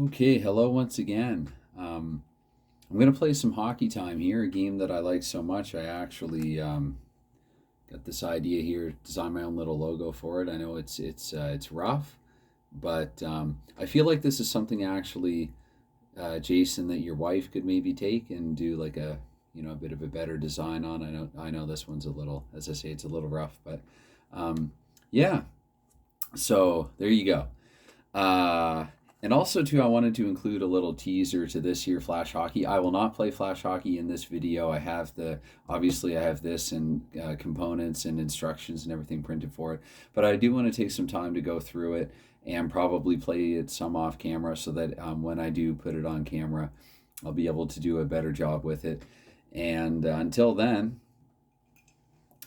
Okay, hello once again. I'm going to play some hockey time here, a game that I like so much. I actually got this idea here, design my own little logo for it. I know it's rough, but I feel like this is something actually, Jason, that your wife could maybe take and do like a bit of a better design on. I know this one's a little, as I say, it's a little rough, but um, yeah. So there you go. Uh, and also, too, I wanted to include a little teaser to this here Flash Hockey. I will not play Flash Hockey in this video. Obviously, I have this and components and instructions and everything printed for it. But I do want to take some time to go through it and probably play it some off camera so that when I do put it on camera, I'll be able to do a better job with it. And until then,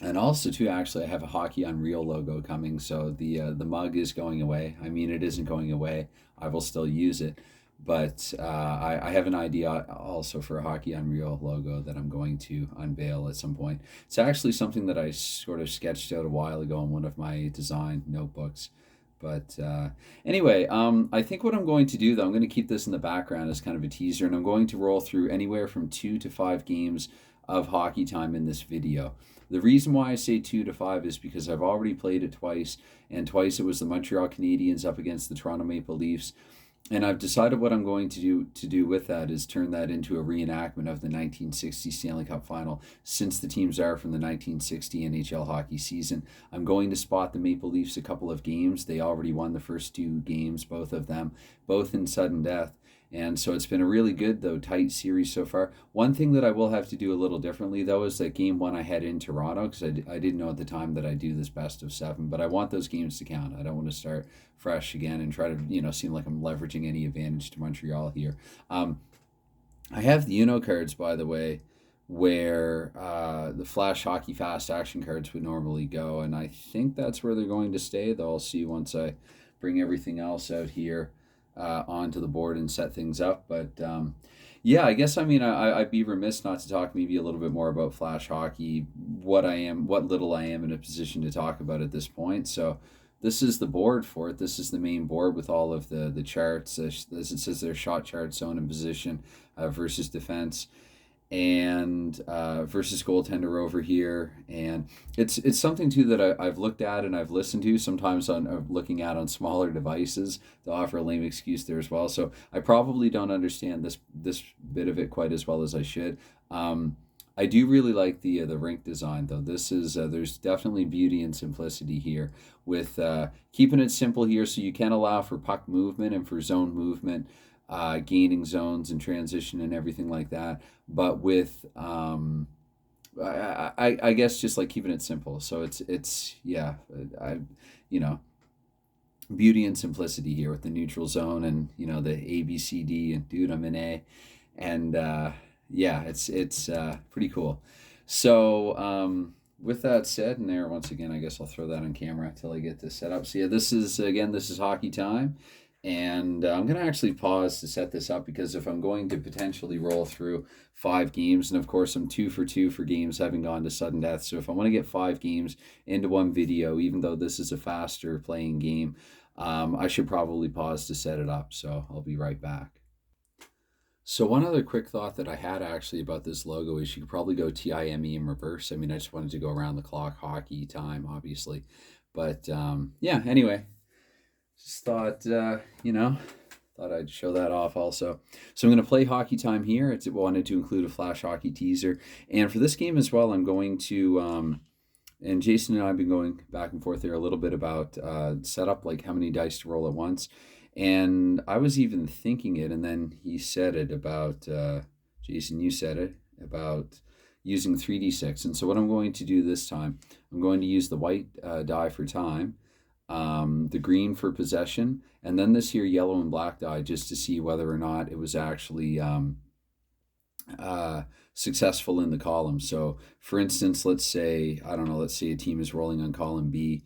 and also, too, actually, I have a Hockey Unreal logo coming, so the mug is going away. I mean, it isn't going away. I will still use it, but I have an idea also for a Hockey Unreal logo that I'm going to unveil at some point. It's actually something that I sort of sketched out a while ago in one of my design notebooks. But anyway, I think what I'm going to do, though, I'm going to keep this in the background as kind of a teaser, and I'm going to roll through anywhere from 2 to 5 games of hockey time in this video. The reason why I say 2 to 5 is because I've already played it twice, and twice it was the Montreal Canadiens up against the Toronto Maple Leafs. And I've decided what I'm going to do with that is turn that into a reenactment of the 1960 Stanley Cup Final, since the teams are from the 1960 NHL hockey season. I'm going to spot the Maple Leafs a couple of games. They already won the first 2 games, both of them, both in sudden death. And so it's been a really good, though, tight series so far. One thing that I will have to do a little differently, though, is that game one I had in Toronto, because I didn't know at the time that I do this best of 7, but I want those games to count. I don't want to start fresh again and try to, seem like I'm leveraging any advantage to Montreal here. I have the Uno cards, by the way, where the Flash Hockey Fast Action cards would normally go, and I think that's where they're going to stay, though I'll see once I bring everything else out here onto the board and set things up. But yeah, I guess I'd be remiss not to talk maybe a little bit more about Flash Hockey, what little I am in a position to talk about at this point. So this is the board for it. This is the main board with all of the charts. As it says, their shot chart, zone and position versus defense, and versus goaltender over here. And it's something too that I've looked at and I've listened to sometimes on looking at on smaller devices to offer a lame excuse there as well. So I probably don't understand this bit of it quite as well as I should. I do really like the rink design, though. This is there's definitely beauty and simplicity here with keeping it simple here, so you can allow for puck movement and for zone movement, gaining zones and transition and everything like that, but with I guess just like keeping it simple. So it's yeah, I you know beauty and simplicity here with the neutral zone and the A B C D, and dude, I'm in A, and yeah, it's pretty cool. So with that said, and there once again, I guess I'll throw that on camera until I get this set up. So yeah, this is hockey time. And I'm going to actually pause to set this up, because if I'm going to potentially roll through 5 games, and of course I'm 2 for 2 for games having gone to sudden death. So if I want to get 5 games into one video, even though this is a faster playing game, I should probably pause to set it up. So I'll be right back. So one other quick thought that I had actually about this logo is you could probably go TIME in reverse. I mean, I just wanted to go around the clock hockey time, obviously. But yeah, anyway, just thought, thought I'd show that off also. So I'm going to play hockey time here. I wanted to include a Flash Hockey teaser. And for this game as well, I'm going to, and Jason and I have been going back and forth there a little bit about setup, like how many dice to roll at once. And I was even thinking it, and then he said it about, Jason, you said it, about using 3d6. And so what I'm going to do this time, I'm going to use the white die for time, the green for possession, and then this here yellow and black die, just to see whether or not it was actually successful in the column. So for instance, let's say a team is rolling on column B,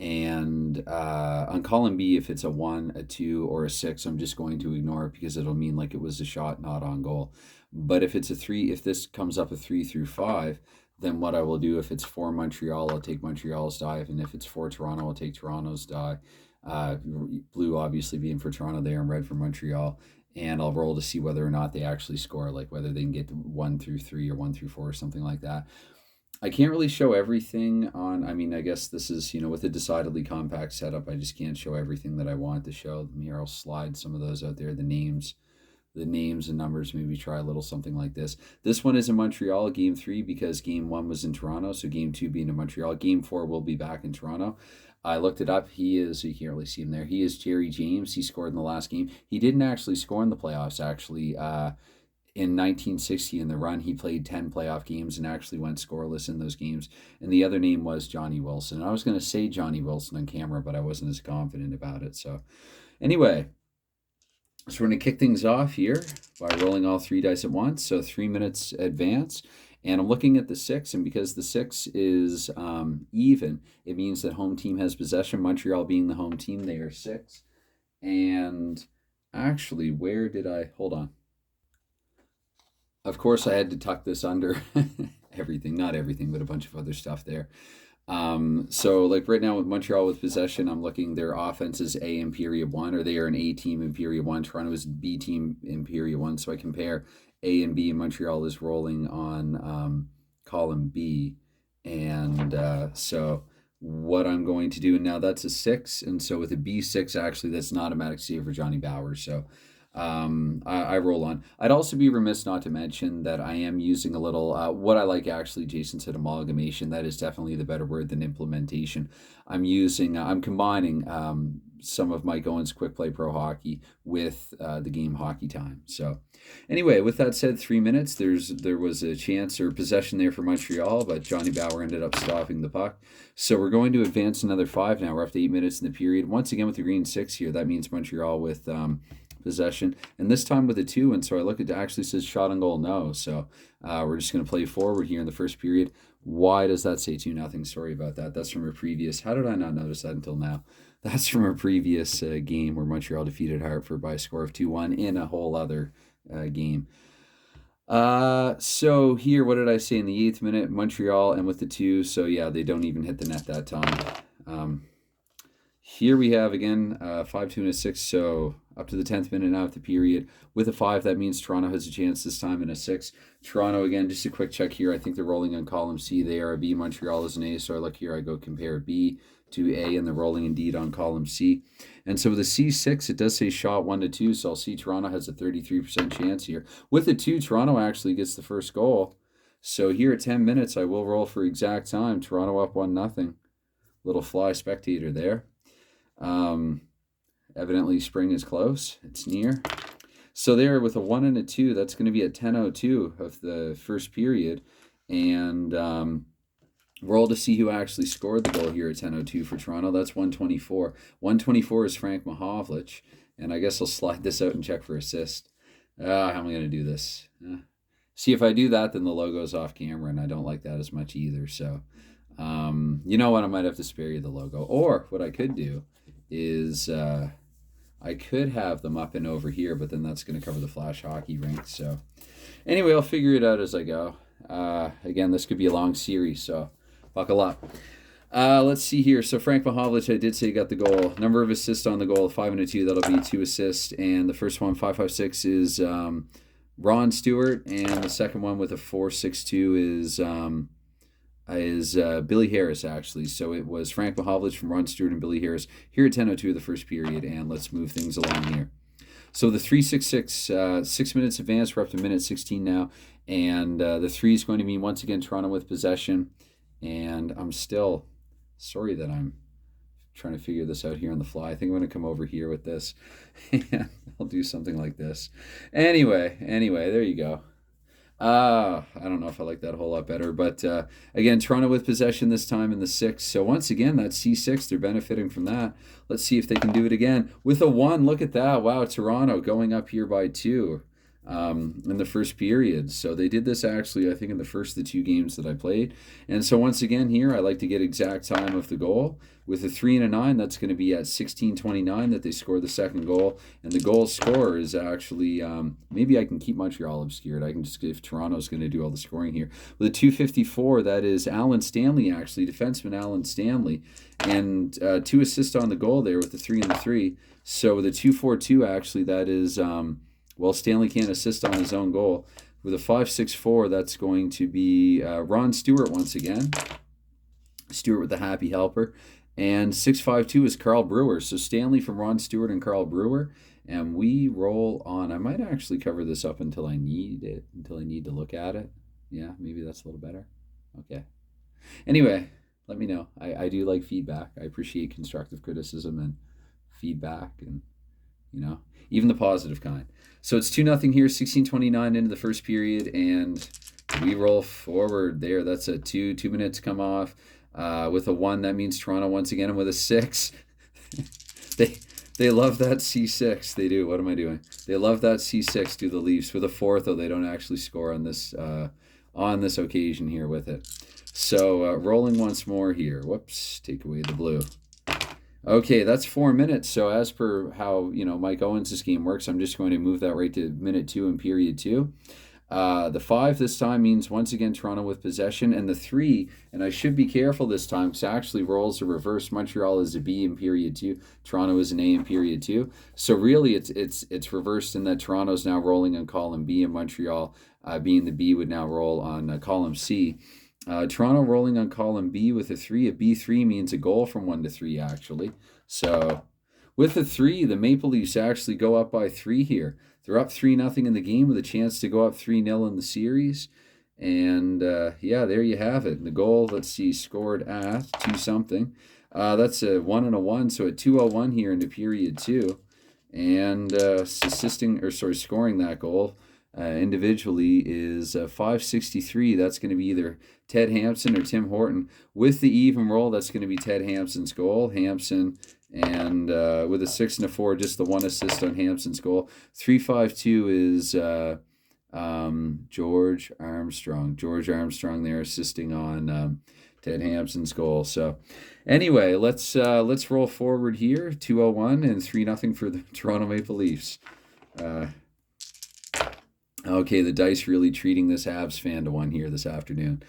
and on column B, if it's a 1, a 2, or a 6, I'm just going to ignore it, because it'll mean like it was a shot not on goal. But if it's a 3, if this comes up a 3 through 5, then what I will do, if it's for Montreal, I'll take Montreal's die, and if it's for Toronto, I'll take Toronto's die. Blue obviously being for Toronto there and red for Montreal. And I'll roll to see whether or not they actually score, like whether they can get 1 through 3 or 1 through 4 or something like that. I can't really show everything on, I mean, I guess this is, with a decidedly compact setup, I just can't show everything that I want to show. Here, I'll slide some of those out there, the names and numbers, maybe try a little something like this. This one is in Montreal, game 3, because game 1 was in Toronto, so game 2 being in Montreal. Game 4 will be back in Toronto. I looked it up. He is, you can't really see him there. He is Jerry James. He scored in the last game. He didn't actually score in the playoffs, actually. In 1960, in the run, he played 10 playoff games and actually went scoreless in those games. And the other name was Johnny Wilson. I was going to say Johnny Wilson on camera, but I wasn't as confident about it. So anyway, so we're going to kick things off here by rolling all 3 dice at once. So 3 minutes advance. And I'm looking at the 6, and because the 6 is even, it means that home team has possession. Montreal being the home team, they are 6. And actually, where did I... Hold on. Of course, I had to tuck this under everything. Not everything, but a bunch of other stuff there. So like right now with Montreal with possession, I'm looking, their offense is A in period 1, or they are an A team in period 1. Toronto is B team in period 1. So I compare A and B, and Montreal is rolling on column B. And so what I'm going to do, and now that's a 6. And so with a B6, actually, that's an automatic save for Johnny Bowers. So I roll on. I'd also be remiss not to mention that I am using a little, what I like actually, Jason said amalgamation. That is definitely the better word than implementation. I'm combining some of Mike Owen's Quick Play Pro Hockey with the game Hockey Time. So anyway, with that said, 3 minutes, there was a chance or possession there for Montreal, but Johnny Bower ended up stopping the puck. So we're going to advance another 5 now. We're up to 8 minutes in the period. Once again with the green 6 here, that means Montreal with possession, and this time with a 2. And so I look at it, actually says shot on goal no. So we're just going to play forward here in the first period. Why does that say 2-0? Sorry about that. That's from a previous, how did I not notice that until now? That's from a previous game where Montreal defeated Hartford by a score of 2-1 in a whole other game. So here, what did I say in the 8th minute? Montreal, and with the 2, so yeah, they don't even hit the net that time. Here we have, again, 5-2 and a 6, so up to the 10th minute now of the period. With a 5, that means Toronto has a chance this time in a 6. Toronto, again, just a quick check here. I think they're rolling on column C. They are a B. Montreal is an A, so I look here, I go compare B to A, and they're rolling indeed on column C. And so with a C6, it does say shot 1-2, so I'll see Toronto has a 33% chance here. With a 2, Toronto actually gets the first goal. So here at 10 minutes, I will roll for exact time. Toronto up 1-0. Little fly spectator there. Evidently spring is close. It's near. So there with a 1 and a 2, that's going to be at 10:02 of the first period. And roll to see who actually scored the goal here at 10:02 for Toronto. That's 124. 124 is Frank Mahovlich. And I guess I'll slide this out and check for assist. How am I going to do this? See, if I do that, then the logo's off camera, and I don't like that as much either. So, you know what? I might have to spare you the logo. Or what I could do is I could have them up and over here, but then that's going to cover the flash hockey rink. So anyway, I'll figure it out as I go. Again, this could be a long series, so buckle up. Let's see here. So Frank Mahovlich, I did say got the goal. Number of assists on the goal, 5 and a 2. That'll be 2 assists. And the first one, 5.56, is Ron Stewart. And the second one with a 4.62 is Billy Harris, actually. So it was Frank Mahovlich from Ron Stewart and Billy Harris here at 10:02 of the first period, and let's move things along here. So the 3.66, 6 minutes advance, we're up to minute 16 now, and the 3 is going to mean, once again, Toronto with possession, and I'm still sorry that I'm trying to figure this out here on the fly. I think I'm going to come over here with this, and I'll do something like this. Anyway, there you go. I don't know if I like that a whole lot better, but again, Toronto with possession this time in the 6. So once again, that C6, they're benefiting from that. Let's see if they can do it again with a 1. Look at that. Wow, Toronto going up here by 2. in the first period. So they did this actually, I think, in the first of the 2 games that I played. And so once again here, I like to get exact time of the goal. With a 3 and a 9, that's going to be at 16:29 that they score the second goal. And the goal scorer is actually, maybe I can keep Montreal obscured. I can just, if Toronto's going to do all the scoring here. With a 2:54, that is Alan Stanley, actually, defenseman Alan Stanley. And 2 assists on the goal there with the 3 and the 3. So with a 2:42, actually, that is, well, Stanley can't assist on his own goal. With a 5.64, that's going to be Ron Stewart once again. Stewart with the happy helper. And 6.52 is Carl Brewer. So Stanley from Ron Stewart and Carl Brewer. And we roll on. I might actually cover this up until I need it, until I need to look at it. Yeah, maybe that's a little better. Okay. Anyway, let me know. I do like feedback. I appreciate constructive criticism and feedback, and even the positive kind. So it's 2-0 here, 16:29 into the first period, and we roll forward there. That's a 2 minutes come off. With a 1, that means Toronto once again, and with a 6, they love that C6. They do. What am I doing? They love that C6, do the Leafs. With a 4, though, they don't actually score on this occasion here with it. So rolling once more here. Whoops, take away the blue. Okay, that's 4 minutes. So as per how Mike Owens' game works, I'm just going to move that right to minute 2 in period 2. The 5 this time means once again Toronto with possession, and the 3, and I should be careful this time because actually roles are reversed. Montreal is a B in period 2, Toronto is an A in period 2. So really it's reversed in that Toronto's now rolling on column B, and Montreal, being the B, would now roll on column C. Toronto rolling on column B with a 3. A B3 means a goal from 1 to 3 actually. So with a 3, the Maple Leafs actually go up by 3 here. They're up 3-0 in the game with a chance to go up 3-0 in the series. And yeah, there you have it. And the goal, let's see, scored at 2-something. That's a 1 and a 1, so a 2-0-1 here into period 2. And scoring that goal individually is 5.63. That's going to be either Ted Hampson or Tim Horton. With the even roll, that's going to be Ted Hampson's goal. Hampson, and with a 6 and a 4, just the 1 assist on Hampson's goal. 3.52 is George Armstrong. George Armstrong there assisting on Ted Hampson's goal. So anyway, let's roll forward here. 2-0-1 and 3-0 for the Toronto Maple Leafs. Okay, the dice really treating this Habs fan to 1 here this afternoon.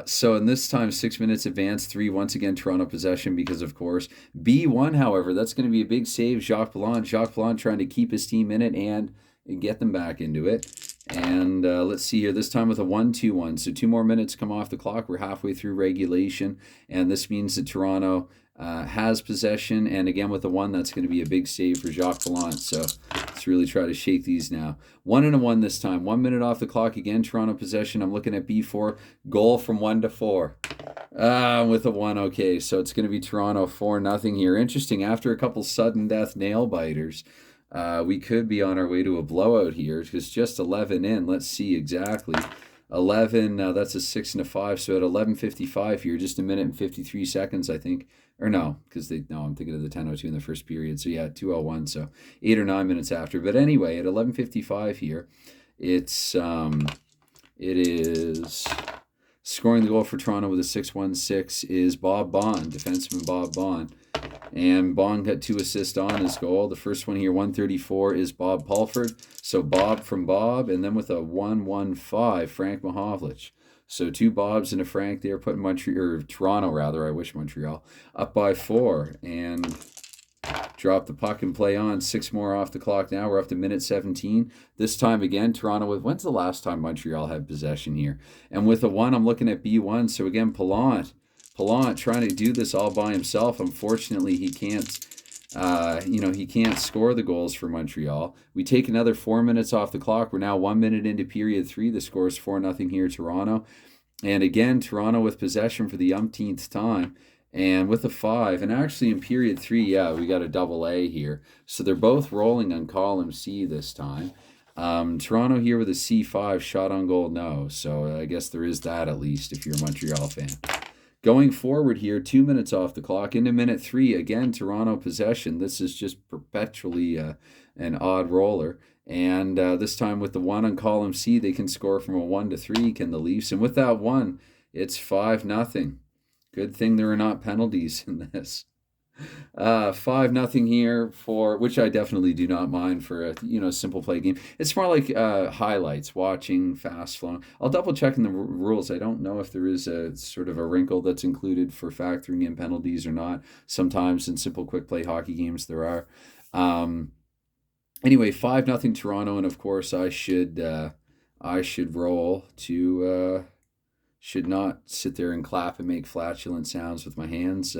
So in this time, 6 minutes advance, 3, once again, Toronto possession because, of course. B1, however, that's going to be a big save. Jacques Plante trying to keep his team in it and get them back into it. And let's see here, this time with a 1-2-1. So 2 more minutes come off the clock. We're halfway through regulation. And this means that Toronto has possession. And again, with the 1, that's going to be a big save for Jacques Plante. So let's really try to shake these now. 1 and a 1 this time. 1 minute off the clock. Again, Toronto possession. I'm looking at B4. Goal from 1 to 4. With a 1. Okay, so it's going to be Toronto 4-0 here. Interesting. After a couple sudden death nail biters, we could be on our way to a blowout here because just 11 in. Let's see exactly. 11, that's a 6 and a 5. So at 11:55 here, just a minute and 53 seconds, I think. Or no, because I'm thinking of the 10:02 in the first period. So yeah, 2:01, so 8 or 9 minutes after. But anyway, at 11:55 here, it is scoring the goal for Toronto with a 6-1-6 is Bob Bond, defenseman Bob Bond. And Bond had 2 assists on his goal. The first one here, 134, is Bob Pulford. So Bob from Bob, and then with a 1-1-5, Frank Mahovlich. So 2 Bobs and a Frank there, putting Toronto rather, I wish Montreal, up by 4. And drop the puck and play on. 6 more off the clock now. We're up to minute 17. This time again, Toronto with, when's the last time Montreal had possession here? And with a 1, I'm looking at B1. So again, Plante trying to do this all by himself. Unfortunately, he can't, he can't score the goals for Montreal. We take another 4 minutes off the clock. We're now 1 minute into period 3. The score is 4-0 here, Toronto. And again, Toronto with possession for the umpteenth time. And with a 5, and actually in period 3, yeah, we got a double A here. So they're both rolling on column C this time. Toronto here with a C5, shot on goal, no. So I guess there is that at least if you're a Montreal fan. Going forward here, 2 minutes off the clock into minute 3. Again, Toronto possession. This is just perpetually an odd roller. And this time with the 1 on column C, they can score from a 1 to 3, can the Leafs. And with that 1, it's 5-0. Good thing there are not penalties in this. 5-0 here for, which I definitely do not mind for a simple play game. It's more like highlights, watching, fast flowing. I'll double check in the rules. I don't know if there is a sort of a wrinkle that's included for factoring in penalties or not. Sometimes in simple quick play hockey games there are. Anyway, 5-0 Toronto, and of course I should roll to should not sit there and clap and make flatulent sounds with my hands.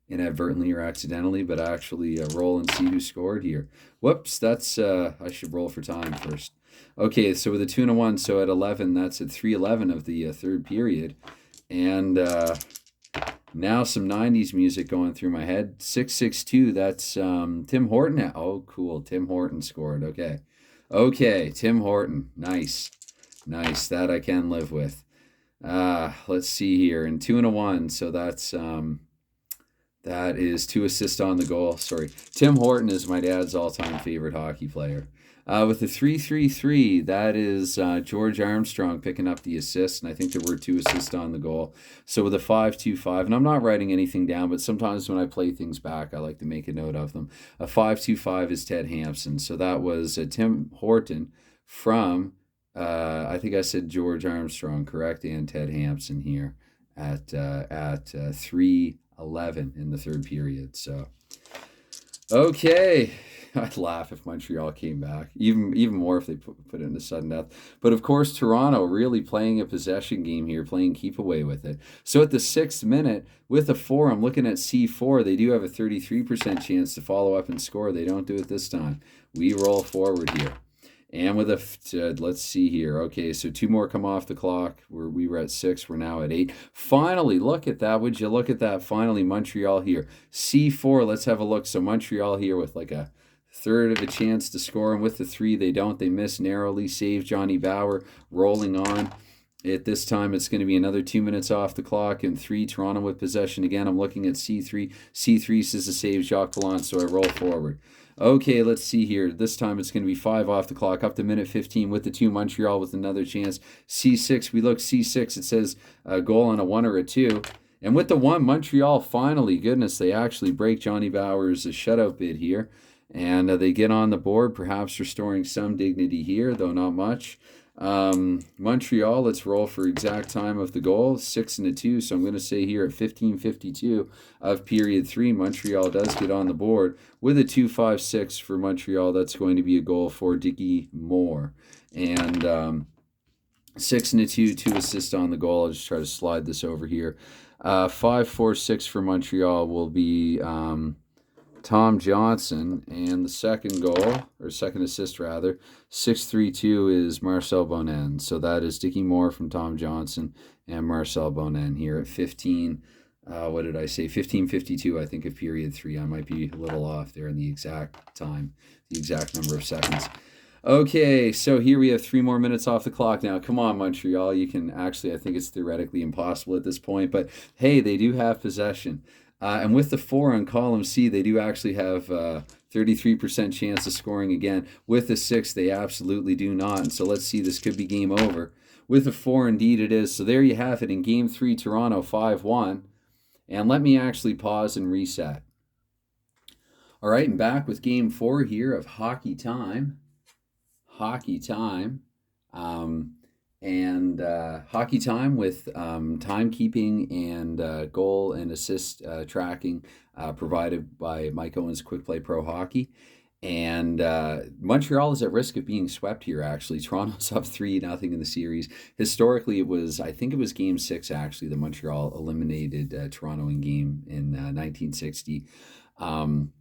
Inadvertently or accidentally, but actually roll and see who scored here. Whoops, that's I should roll for time first. Okay, so with a 2-1, so at 11, that's at 3:11 of the third period, and now some 90s music going through my head. 6-6-2, that's Tim Horton. Oh, cool, Tim Horton scored. Okay, Tim Horton, nice, that I can live with. Let's see here, and 2-1, so that's that is 2 assists on the goal. Sorry. Tim Horton is my dad's all-time favorite hockey player. With the 3-3-3, that is George Armstrong picking up the assist, and I think there were 2 assists on the goal. So with a 5-2-5, and I'm not writing anything down, but sometimes when I play things back, I like to make a note of them. A 5-2-5 is Ted Hampson. So that was Tim Horton from, I think I said George Armstrong, correct, and Ted Hampson here at 3:11 in the third period. So, okay, I'd laugh if Montreal came back, even more if they put in a sudden death. But of course, Toronto really playing a possession game here, playing keep away with it. So at the 6th minute, with a 4, I'm looking at C4. They do have a 33% chance to follow up and score. They don't do it this time. We roll forward here. And with let's see here. Okay, so 2 more come off the clock. We were at 6. We're now at 8. Finally, look at that. Would you look at that? Finally, Montreal here. C4, let's have a look. So Montreal here with like a third of a chance to score. And with the 3, they don't. They miss narrowly. Save Johnny Bower. Rolling on. At this time, it's going to be another 2 minutes off the clock. And 3, Toronto with possession. Again, I'm looking at C3. C3 says to save Jacques Gallant, so I roll forward. Okay, let's see here. This time it's going to be 5 off the clock, up to minute 15 with the 2. Montreal with another chance. C6, we look C6. It says a goal on a 1 or a 2. And with the 1, Montreal finally, goodness, they actually break Johnny Bower's shutout bid here. And they get on the board, perhaps restoring some dignity here, though not much. Montreal, let's roll for exact time of the goal, 6 and a 2. So I'm going to say here at 15:52 of period 3, Montreal does get on the board with a 2-5-6 for Montreal. That's going to be a goal for Dickie Moore. And 6 and a 2, 2 assists on the goal. I'll just try to slide this over here. 5-4-6 for Montreal will be Tom Johnson, and the second goal, or second assist rather, 6-3-2 is Marcel Bonin. So that is Dickie Moore from Tom Johnson and Marcel Bonin here at 15. What did I say? 15:52, I think, of period 3. I might be a little off there in the exact time, the exact number of seconds. Okay, so here we have 3 more minutes off the clock now. Come on, Montreal. You can actually, I think it's theoretically impossible at this point, but hey, they do have possession. And with the 4 on column C, they do actually have 33% chance of scoring again. With the 6, they absolutely do not. And so let's see, this could be game over. With the 4, indeed it is. So there you have it in Game 3, Toronto 5-1. And let me actually pause and reset. All right, and back with Game 4 here of Hockey Time. Hockey Time. Hockey Time with timekeeping and goal and assist tracking provided by Mike Owens Quick Play Pro Hockey. And Montreal is at risk of being swept here, actually. Toronto's up 3-0 in the series. Historically, I think it was Game 6, actually, that Montreal eliminated Toronto in 1960.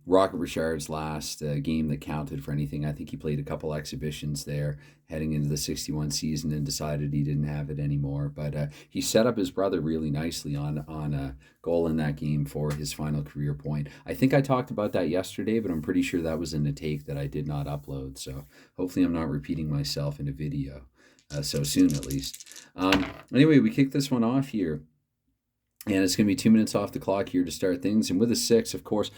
Rocket Richard's last game that counted for anything. I think he played a couple exhibitions there heading into the 61 season and decided he didn't have it anymore. But he set up his brother really nicely on a goal in that game for his final career point. I think I talked about that yesterday, but I'm pretty sure that was in a take that I did not upload. So hopefully I'm not repeating myself in a video so soon, at least. Anyway, we kick this one off here. And it's going to be 2 minutes off the clock here to start things. And with a 6, of course,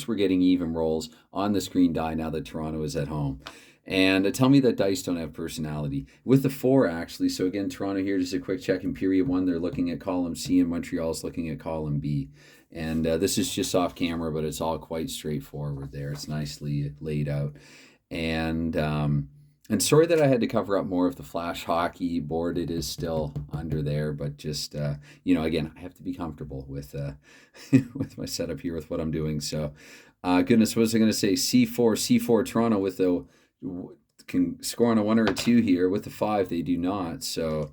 we're getting even rolls on the screen die now that Toronto is at home. And tell me that dice don't have personality. With the 4, actually. So again, Toronto here, just a quick check. In period 1, they're looking at column C, and Montreal's looking at column B. And this is just off camera, but it's all quite straightforward there. It's nicely laid out. And sorry that I had to cover up more of the flash hockey board. It is still under there, but just again, I have to be comfortable with with my setup here with what I'm doing. So, goodness, what was I going to say? C4 Toronto with the can score on a 1 or a 2 here. With the 5, they do not. So,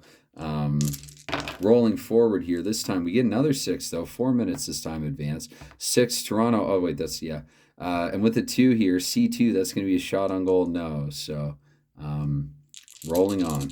rolling forward here. This time we get another 6 though. 4 minutes this time advance. 6 Toronto. Oh wait, that's yeah. And with the 2 here, C2, that's going to be a shot on goal. No, so. Rolling on.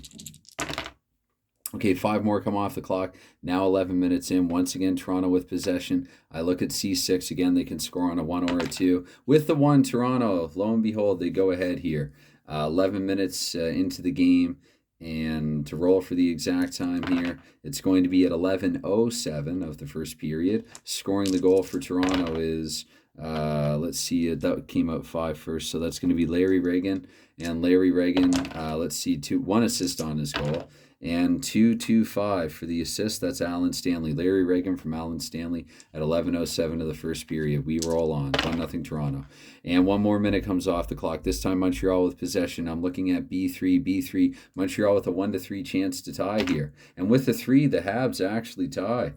Okay, 5 more come off the clock. Now 11 minutes in. Once again, Toronto with possession. I look at C6 again. They can score on a 1 or a 2. With the 1, Toronto, lo and behold, they go ahead here. 11 minutes into the game. And to roll for the exact time here, it's going to be at 11:07 of the first period. Scoring the goal for Toronto is, let's see, that came out 5 first, so that's going to be Larry Reagan. And Larry Reagan, let's see, 1 assist on his goal. And 2-2-5 for the assist. That's Alan Stanley. Larry Reagan from Alan Stanley at 11:07 of the first period. We roll on. 1-0 Toronto. And 1 more minute comes off the clock. This time Montreal with possession. I'm looking at B3. Montreal with a 1-3 chance to tie here. And with the 3, the Habs actually tie.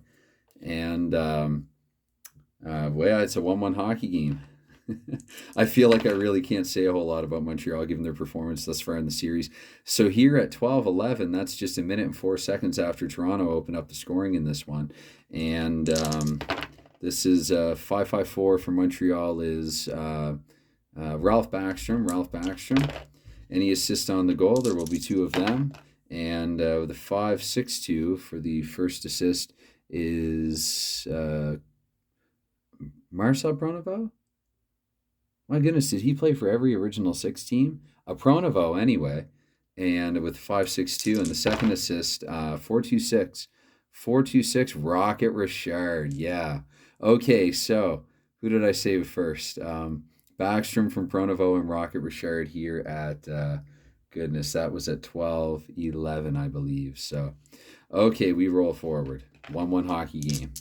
And, it's a 1-1 hockey game. I feel like I really can't say a whole lot about Montreal given their performance thus far in the series. So here at 12:11, that's just 1 minute and 4 seconds after Toronto opened up the scoring in this one. And this is 5-5-4 for Montreal is Ralph Backstrom. Any assist on the goal, there will be 2 of them. And the 5-6-2 for the first assist is Marcel Pronovost? My goodness, did he play for every original 6 team? A Pronovost, anyway. And with 5-6-2, and the second assist, 4-2-6. 4-2-6, Rocket Richard. Yeah. Okay, so who did I save first? Backstrom from Pronovost and Rocket Richard here at, goodness, that was at 12:11, I believe. So, okay, we roll forward. 1-1 hockey game.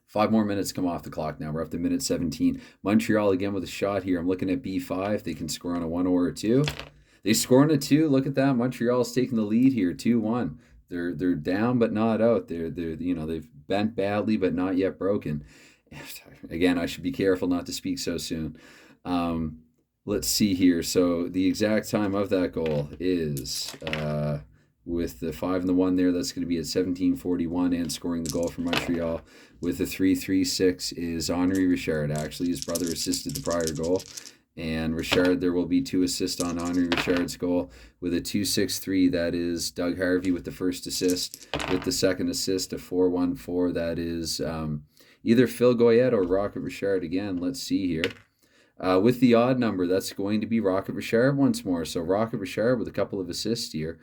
5 more minutes come off the clock now. We're up to minute 17. Montreal again with a shot here. I'm looking at B5. They can score on a 1 or a 2. They score on a 2. Look at that. Montreal's taking the lead here, 2-1. They're down but not out. They've bent badly but not yet broken. Again, I should be careful not to speak so soon. Let's see here. So the exact time of that goal is with the 5 and the 1 there, that's going to be at 17:41, and scoring the goal for Montreal with the 3-3-6 is Henri Richard. Actually, his brother assisted the prior goal. And Richard, there will be 2 assists on Henri Richard's goal. With a 2-6-3, that is Doug Harvey with the first assist. With the second assist, a 4-1-4, that is either Phil Goyette or Rocket Richard again. Let's see here. With the odd number, that's going to be Rocket Richard once more. So Rocket Richard with a couple of assists here.